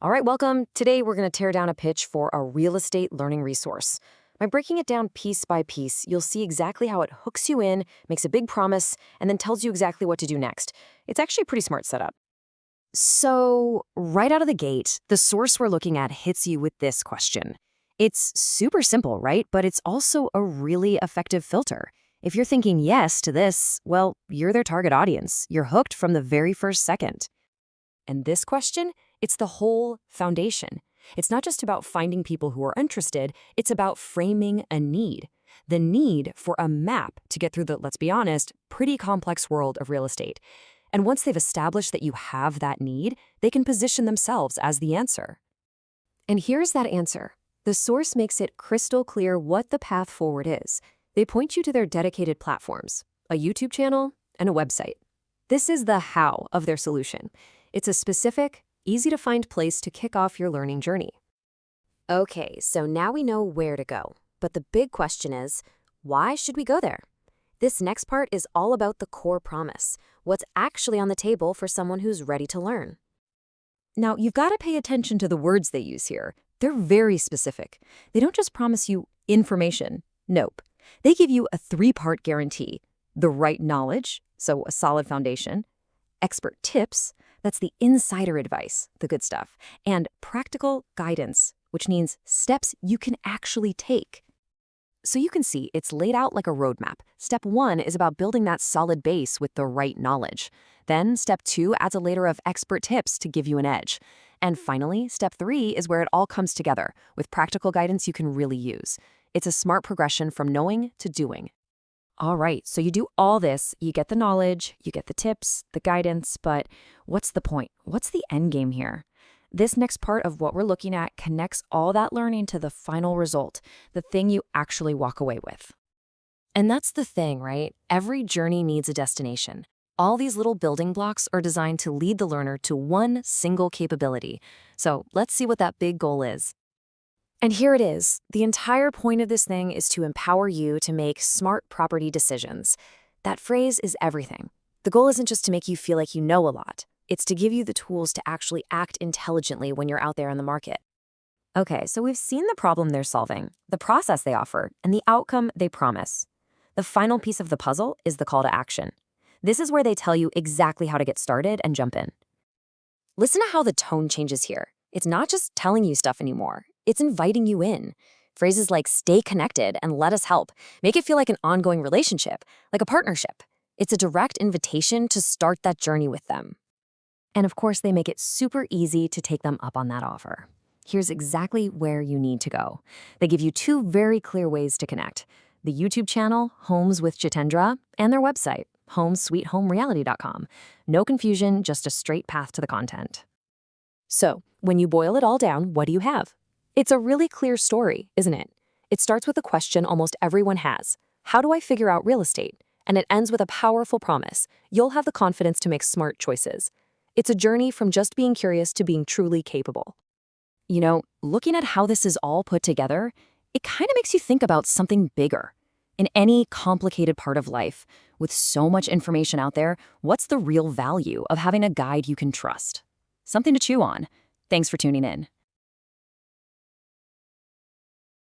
All right, welcome. Today we're going to tear down a pitch for a real estate learning resource. By breaking it down piece by piece, you'll see exactly how it hooks you in, makes a big promise, and then tells you exactly what to do next. It's actually a pretty smart setup. So, right out of the gate, the source we're looking at hits you with this question. It's super simple, right? But it's also a really effective filter. If you're thinking yes to this, well, you're their target audience. You're hooked from the very first second. And this question, it's the whole foundation. It's not just about finding people who are interested, it's about framing a need. The need for a map to get through the, let's be honest, pretty complex world of real estate. And once they've established that you have that need, they can position themselves as the answer. And here's that answer. The source makes it crystal clear what the path forward is. They point you to their dedicated platforms, a YouTube channel, and a website. This is the how of their solution. It's a specific, easy-to-find place to kick off your learning journey. Okay, so now we know where to go. But the big question is, why should we go there? This next part is all about the core promise, what's actually on the table for someone who's ready to learn. Now, you've got to pay attention to the words they use here. They're very specific. They don't just promise you information. Nope. They give you a 3-part guarantee. The right knowledge, so a solid foundation, expert tips, that's the insider advice, the good stuff, and practical guidance, which means steps you can actually take. So you can see it's laid out like a roadmap. Step 1 is about building that solid base with the right knowledge. Then step 2 adds a layer of expert tips to give you an edge. And finally, step 3 is where it all comes together with practical guidance you can really use. It's a smart progression from knowing to doing. All right, so you do all this, you get the knowledge, you get the tips, the guidance, but what's the point? What's the end game here? This next part of what we're looking at connects all that learning to the final result, the thing you actually walk away with. And that's the thing, right? Every journey needs a destination. All these little building blocks are designed to lead the learner to one single capability. So let's see what that big goal is. And here it is. The entire point of this thing is to empower you to make smart property decisions. That phrase is everything. The goal isn't just to make you feel like you know a lot. It's to give you the tools to actually act intelligently when you're out there in the market. Okay, so we've seen the problem they're solving, the process they offer, and the outcome they promise. The final piece of the puzzle is the call to action. This is where they tell you exactly how to get started and jump in. Listen to how the tone changes here. It's not just telling you stuff anymore. It's inviting you in. Phrases like stay connected and let us help make it feel like an ongoing relationship, like a partnership. It's a direct invitation to start that journey with them. And of course, they make it super easy to take them up on that offer. Here's exactly where you need to go. They give you 2 very clear ways to connect: the YouTube channel, Homes with Jitendra, and their website, homesweethomereality.com. No confusion, just a straight path to the content. So, when you boil it all down, what do you have? It's a really clear story, isn't it? It starts with a question almost everyone has. How do I figure out real estate? And it ends with a powerful promise. You'll have the confidence to make smart choices. It's a journey from just being curious to being truly capable. You know, looking at how this is all put together, it kind of makes you think about something bigger. In any complicated part of life, with so much information out there, what's the real value of having a guide you can trust? Something to chew on. Thanks for tuning in.